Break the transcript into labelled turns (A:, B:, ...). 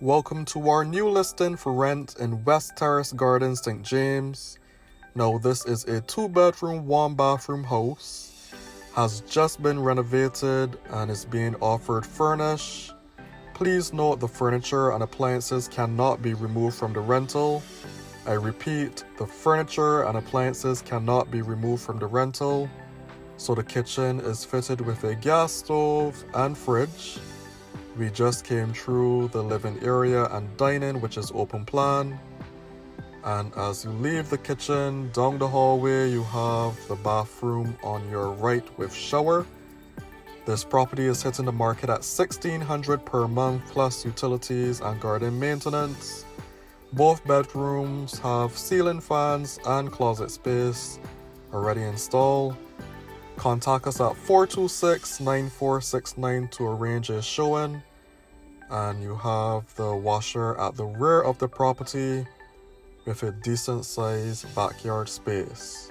A: Welcome to our new listing for rent in West Terrace Gardens, St. James. Now, this is a 2-bedroom, 1-bathroom house. Has just been renovated and is being offered furnished. Please note the furniture and appliances cannot be removed from the rental. I repeat, the furniture and appliances cannot be removed from the rental. So the kitchen is fitted with a gas stove and fridge. We just came through the living area and dining, which is open plan. And as you leave the kitchen, down the hallway, you have the bathroom on your right with shower. This property is hitting the market at $1,600 per month plus utilities and garden maintenance. Both bedrooms have ceiling fans and closet space already installed. Contact us at 426-9469 to arrange a showing. And you have the washer at the rear of the property with a decent sized backyard space.